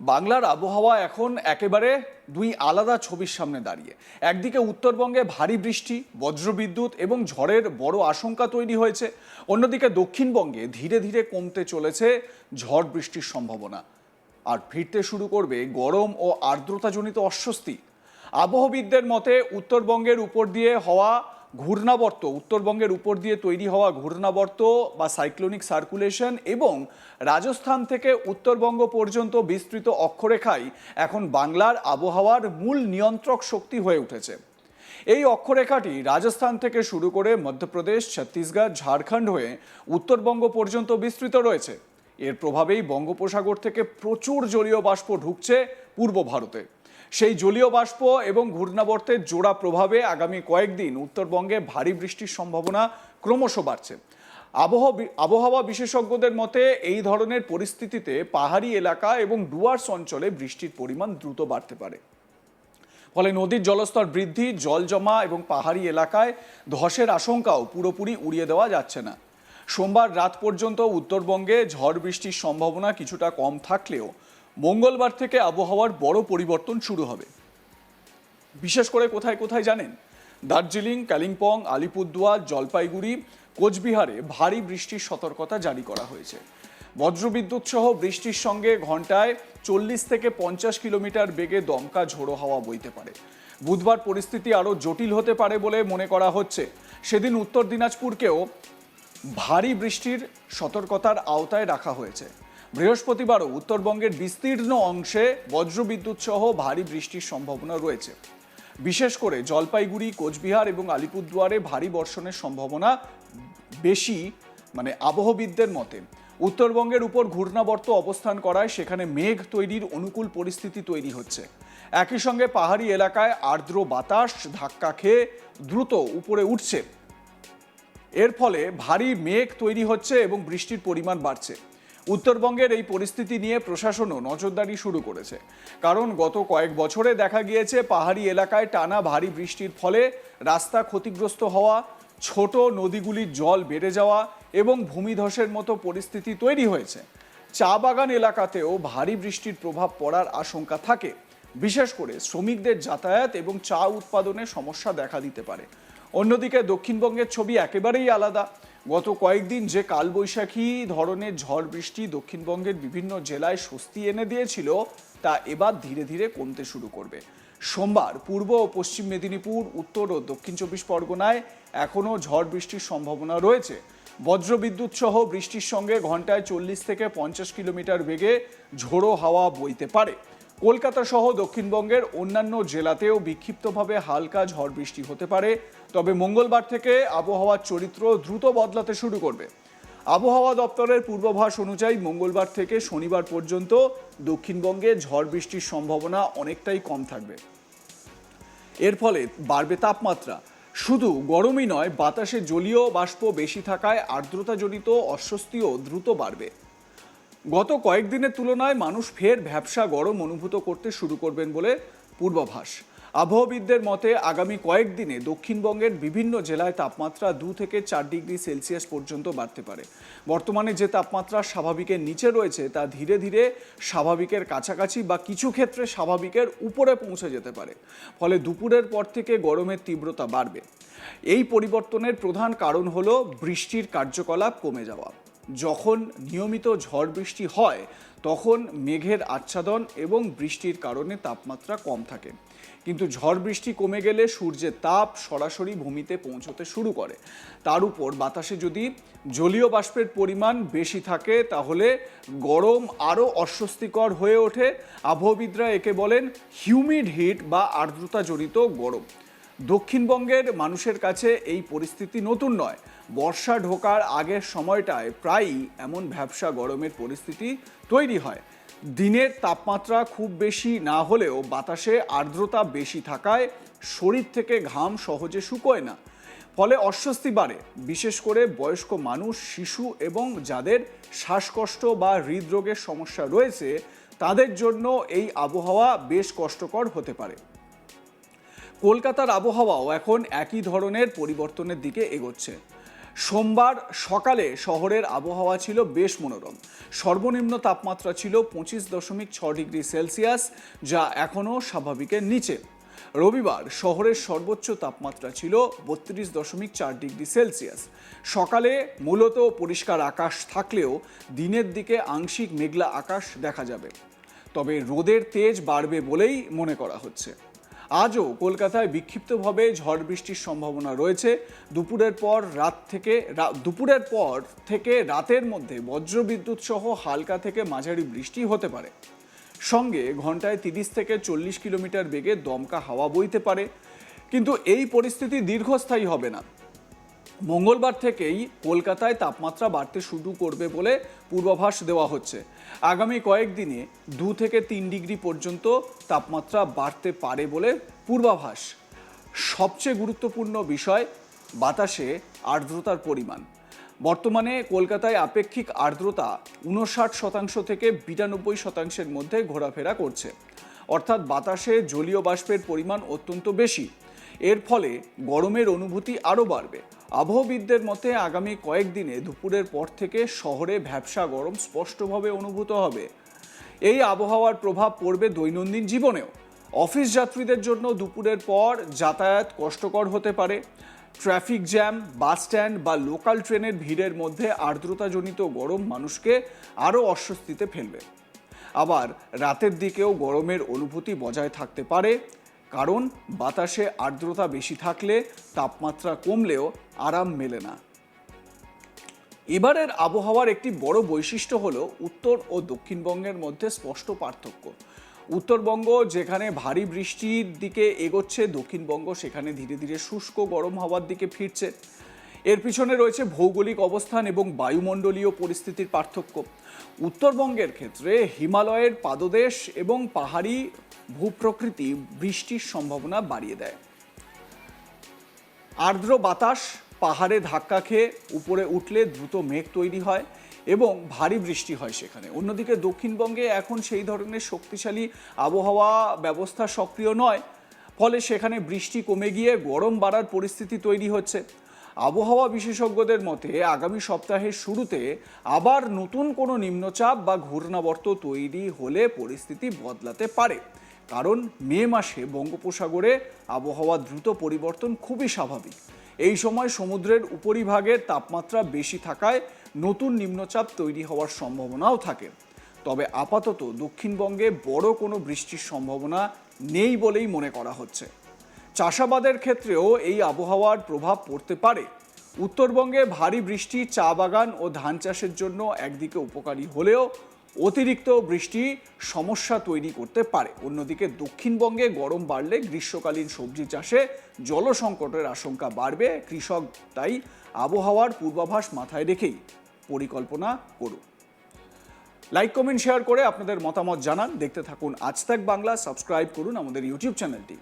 বাংলার আবহাওয়া এখন একেবারে দুই আলাদা ছবির সামনে দাঁড়িয়ে। একদিকে উত্তরবঙ্গে ভারী বৃষ্টি, বজ্রবিদ্যুৎ এবং ঝড়ের বড় আশঙ্কা তৈরি হয়েছে। অন্যদিকে দক্ষিণবঙ্গে ধীরে ধীরে কমতে চলেছে ঝড় বৃষ্টির সম্ভাবনা, আর ফিরতে শুরু করবে গরম ও আর্দ্রতাজনিত অস্বস্তি। আবহবিদদের মতে উত্তরবঙ্গের উপর দিয়ে তৈরি হওয়া ঘূর্ণাবর্ত বা সাইক্লোনিক সার্কুলেশন এবং রাজস্থান থেকে উত্তরবঙ্গ পর্যন্ত বিস্তৃত অক্ষরেখাই এখন বাংলার আবহাওয়ার মূল নিয়ন্ত্রক শক্তি হয়ে উঠেছে। এই অক্ষরেখাটি রাজস্থান থেকে শুরু করে মধ্যপ্রদেশ, ছত্তিশগড়, ঝাড়খণ্ড হয়ে উত্তরবঙ্গ পর্যন্ত বিস্তৃত রয়েছে। এর প্রভাবেই বঙ্গোপসাগর থেকে প্রচুর জলীয় বাষ্প ঢুকছে পূর্ব ভারতে। সেই জলীয় বাষ্প এবং ঘূর্ণাবর্তের জোড়া প্রভাবে আগামী কয়েকদিন উত্তরবঙ্গে ভারী বৃষ্টির সম্ভাবনা ক্রমশ বাড়ছে। আবহাওয়া বিশেষজ্ঞদের মতে এই ধরনের পরিস্থিতিতে পাহাড়ি এলাকা এবং ডুয়ার্স অঞ্চলে বৃষ্টির পরিমাণ দ্রুত বাড়তে পারে। ফলে নদীর জলস্তর বৃদ্ধি, জল জমা এবং পাহাড়ি এলাকায় ধসের আশঙ্কাও পুরোপুরি উড়িয়ে দেওয়া যাচ্ছে না। সোমবার রাত পর্যন্ত উত্তরবঙ্গে ঝড় বৃষ্টির সম্ভাবনা কিছুটা কম থাকলেও মঙ্গলবার থেকে আবহাওয়ার বড় পরিবর্তন শুরু হবে। বিশেষ করে কোথায় কোথায় জানেন? দার্জিলিং, কালিম্পং, আলিপুরদুয়ার, জলপাইগুড়ি, কোচবিহারে ভারী বৃষ্টির সতর্কতা জারি করা হয়েছে। বজ্রবিদ্যুৎ সহ বৃষ্টির সঙ্গে ঘন্টায় 40 থেকে 50 কিলোমিটার বেগে দমকা ঝোড়ো হাওয়া বইতে পারে। বুধবার পরিস্থিতি আরও জটিল হতে পারে বলে মনে করা হচ্ছে। সেদিন উত্তর দিনাজপুরকেও ভারী বৃষ্টির সতর্কতার আওতায় রাখা হয়েছে। বৃহস্পতিবারও উত্তরবঙ্গের বিস্তীর্ণ অংশে বজ্রবিদ্যুৎ সহ ভারী বৃষ্টির সম্ভাবনা রয়েছে। বিশেষ করে জলপাইগুড়ি, কোচবিহার এবং আলিপুরদুয়ারে ভারী বর্ষণের সম্ভাবনা বেশি। আবহবিদদের মতে উত্তরবঙ্গের উপর ঘূর্ণাবর্ত অবস্থান করায় সেখানে মেঘ তৈরির অনুকূল পরিস্থিতি তৈরি হচ্ছে। একই সঙ্গে পাহাড়ি এলাকায় আর্দ্র বাতাস ধাক্কা খেয়ে দ্রুত উপরে উঠছে। এর ফলে ভারী মেঘ তৈরি হচ্ছে এবং বৃষ্টির পরিমাণ বাড়ছে। উত্তরবঙ্গের এই পরিস্থিতি নিয়ে প্রশাসনও নজরদারি শুরু করেছে, কারণ গত কয়েক বছরে দেখা গিয়েছে পাহাড়ি এলাকায় টানা ভারী বৃষ্টির ফলে রাস্তা ক্ষতিগ্রস্ত হওয়া, ছোট নদীগুলির জল বেড়ে যাওয়া এবং ভূমিধসের মতো পরিস্থিতি তৈরি হয়েছে। চা বাগান এলাকাতেও ভারী বৃষ্টির প্রভাব পড়ার আশঙ্কা থাকে। বিশেষ করে শ্রমিকদের যাতায়াত এবং চা উৎপাদনে সমস্যা দেখা দিতে পারে। অন্যদিকে দক্ষিণবঙ্গের ছবি একেবারেই আলাদা। গত কয়েকদিন যে কালবৈশাখী ধরনের ঝড় বৃষ্টি দক্ষিণবঙ্গের বিভিন্ন জেলায় স্বস্তি এনে দিয়েছিল, তা এবার ধীরে ধীরে কমতে শুরু করবে। সোমবার পূর্ব ও পশ্চিম মেদিনীপুর, উত্তর ও দক্ষিণ 24 পরগনায় এখনও ঝড় বৃষ্টির সম্ভাবনা রয়েছে। বজ্রবিদ্যুৎ সহ বৃষ্টির সঙ্গে ঘন্টায় 40 থেকে 50 কিলোমিটার বেগে ঝোড়ো হাওয়া বইতে পারে। কলকাতা সহ দক্ষিণবঙ্গের অন্যান্য জেলাতেও বিক্ষিপ্তভাবে হালকা ঝড় বৃষ্টি হতে পারে। তবে মঙ্গলবার থেকে আবহাওয়ার চরিত্র দ্রুত বদলাতে শুরু করবে। আবহাওয়া দপ্তরের পূর্বাভাস অনুযায়ী মঙ্গলবার থেকে শনিবার পর্যন্ত দক্ষিণবঙ্গে ঝড় বৃষ্টির সম্ভাবনা অনেকটাই কম থাকবে। এর ফলে বাড়বে তাপমাত্রা। শুধু গরমই নয়, বাতাসে জলীয় বাষ্প বেশি থাকায় আর্দ্রতাজনিত অস্বস্তিও দ্রুত বাড়বে। গত কয়েকদিনের তুলনায় মানুষ ফের ভ্যাপসা গরম অনুভূত করতে শুরু করবেন বলে পূর্বাভাস। আবহবিদদের মতে আগামী কয়েকদিনে দক্ষিণবঙ্গের বিভিন্ন জেলায় তাপমাত্রা 2 থেকে 4 ডিগ্রি সেলসিয়াস পর্যন্ত বাড়তে পারে। বর্তমানে যে তাপমাত্রা স্বাভাবিকের নিচে রয়েছে তা ধীরে ধীরে স্বাভাবিকের কাছাকাছি বা কিছু ক্ষেত্রে স্বাভাবিকের উপরে পৌঁছে যেতে পারে। ফলে দুপুরের পর থেকে গরমের তীব্রতা বাড়বে। এই পরিবর্তনের প্রধান কারণ হলো বৃষ্টির কার্যকলাপ কমে যাওয়া। যখন নিয়মিত ঝড় বৃষ্টি হয় তখন মেঘের আচ্ছাদন এবং বৃষ্টির কারণে তাপমাত্রা কম থাকে, কিন্তু ঝড় বৃষ্টি কমে গেলে সূর্যের তাপ সরাসরি ভূমিতে পৌঁছতে শুরু করে। তার উপর বাতাসে যদি জলীয় বাষ্পের পরিমাণ বেশি থাকে তাহলে গরম আরও অস্বস্তিকর হয়ে ওঠে। আবহবিদরা একে বলেন হিউমিড হিট বা আর্দ্রতাজনিত গরম। দক্ষিণবঙ্গের মানুষের কাছে এই পরিস্থিতি নতুন নয়। বর্ষা ঢোকার আগের সময়টায় প্রায়ই এমন ভ্যাপসা গরমের পরিস্থিতি তৈরি হয়। দিনের তাপমাত্রা খুব বেশি না হলেও বাতাসে আর্দ্রতা বেশি থাকায় শরীর থেকে ঘাম সহজে শুকোয় না। ফলে অস্বস্তি বাড়ে, বিশেষ করে বয়স্ক মানুষ, শিশু এবং যাদের শ্বাসকষ্ট বা হৃদরোগের সমস্যা রয়েছে তাদের জন্য এই আবহাওয়া বেশ কষ্টকর হতে পারে। কলকাতার আবহাওয়াও এখন একই ধরনের পরিবর্তনের দিকে এগোচ্ছে। সোমবার সকালে শহরের আবহাওয়া ছিল বেশ মনোরম। সর্বনিম্ন তাপমাত্রা ছিল 25.6 ডিগ্রি সেলসিয়াস, যা এখনও স্বাভাবিকের নিচে। রবিবার শহরের সর্বোচ্চ তাপমাত্রা ছিল 32.4 ডিগ্রি সেলসিয়াস। সকালে মূলত পরিষ্কার আকাশ থাকলেও দিনের দিকে আংশিক মেঘলা আকাশ দেখা যাবে, তবে রোদের তেজ বাড়বে বলেই মনে করা হচ্ছে। আজও কলকাতায় বিক্ষিপ্তভাবে ঝড় বৃষ্টির সম্ভাবনা রয়েছে। দুপুরের পর থেকে রাতের মধ্যে বজ্রবিদ্যুৎ সহ হালকা থেকে মাঝারি বৃষ্টি হতে পারে। সঙ্গে ঘন্টায় 30 থেকে 40 কিলোমিটার বেগে দমকা হাওয়া বইতে পারে, কিন্তু এই পরিস্থিতি দীর্ঘস্থায়ী হবে না। মঙ্গলবার থেকেই কলকাতায় তাপমাত্রা বাড়তে শুরু করবে বলে পূর্বাভাস দেওয়া হচ্ছে। আগামী কয়েকদিনে 2 থেকে 3 ডিগ্রি পর্যন্ত তাপমাত্রা বাড়তে পারে বলে পূর্বাভাস। সবচেয়ে গুরুত্বপূর্ণ বিষয় বাতাসে আর্দ্রতার পরিমাণ। বর্তমানে কলকাতায় আপেক্ষিক আর্দ্রতা 59% থেকে 92%-এর মধ্যে ঘোরাফেরা করছে, অর্থাৎ বাতাসে জলীয় বাষ্পের পরিমাণ অত্যন্ত বেশি। এর ফলে গরমের অনুভূতি আরও বাড়বে। আবহবিদদের মতে আগামী কয়েকদিনে দুপুরের পর থেকে শহরে ভ্যাপসা গরম স্পষ্টভাবে অনুভূত হবে। এই আবহাওয়ার প্রভাব পড়বে দৈনন্দিন জীবনেও। অফিস যাত্রীদের জন্য দুপুরের পর যাতায়াত কষ্টকর হতে পারে। ট্রাফিক জ্যাম, বাস স্ট্যান্ড বা লোকাল ট্রেনের ভিড়ের মধ্যে আর্দ্রতাজনিত গরম মানুষকে আরও অস্বস্তিতে ফেলবে। আবার রাতের দিকেও গরমের অনুভূতি বজায় থাকতে পারে, কারণ বাতাসে আর্দ্রতা বেশি থাকলে তাপমাত্রা কমলেও আরাম মেলে না। এবারের আবহাওয়ার একটি বড় বৈশিষ্ট্য হলো উত্তর ও দক্ষিণবঙ্গের মধ্যে স্পষ্ট পার্থক্য। উত্তরবঙ্গ যেখানে ভারী বৃষ্টির দিকে এগোচ্ছে, দক্ষিণবঙ্গ সেখানে ধীরে ধীরে শুষ্ক গরম হাওয়ার দিকে ফিরছে। এর পিছনে রয়েছে ভৌগোলিক অবস্থান এবং বায়ুমণ্ডলীয় পরিস্থিতির পার্থক্য। উত্তরবঙ্গের ক্ষেত্রে হিমালয়ের পাদদেশ এবং পাহাড়ি ভূপ্রকৃতি বৃষ্টির সম্ভাবনা বাড়িয়ে দেয়। আর্দ্র বাতাস পাহাড়ে ধাক্কা খেয়ে উপরে উঠলে দ্রুত মেঘ তৈরি হয় এবং ভারী বৃষ্টি হয় সেখানে। অন্যদিকে দক্ষিণবঙ্গে এখন সেই ধরনের শক্তিশালী আবহাওয়া ব্যবস্থা সক্রিয় নয়, ফলে সেখানে বৃষ্টি কমে গিয়ে গরম বাড়ার পরিস্থিতি তৈরি হচ্ছে। আবহাওয়া বিশেষজ্ঞদের মতে আগামী সপ্তাহের শুরুতে আবার নতুন কোনো নিম্নচাপ বা ঘূর্ণাবর্ত তৈরি হলে পরিস্থিতি বদলাতে পারে, কারণ মে মাসে বঙ্গোপসাগরে আবহাওয়া দ্রুত পরিবর্তন খুবই স্বাভাবিক। এই সময় সমুদ্রের উপরিভাগের তাপমাত্রা বেশি থাকায় নতুন নিম্নচাপ তৈরি হওয়ার সম্ভাবনাও থাকে। তবে আপাতত দক্ষিণবঙ্গে বড় কোনো বৃষ্টির সম্ভাবনা নেই বলেই মনে করা হচ্ছে। চাষাবাদের ক্ষেত্রেও এই আবহাওয়ার প্রভাব পড়তে পারে। উত্তরবঙ্গে ভারী বৃষ্টি চা বাগান ও ধান চাষের জন্য একদিকে উপকারী হলেও অতিরিক্ত বৃষ্টি সমস্যা তৈরি করতে পারে। অন্যদিকে দক্ষিণবঙ্গে গরম বাড়লে গ্রীষ্মকালীন সবজি চাষে জল সংকটের আশঙ্কা বাড়বে। কৃষক তাই আবহাওয়ার পূর্বাভাস মাথায় রেখেই পরিকল্পনা করুন। লাইক, কমেন্ট, শেয়ার করে আপনাদের মতামত জানান। দেখতে থাকুন আজ তাক বাংলা। সাবস্ক্রাইব করুন আমাদের ইউটিউব চ্যানেলটি।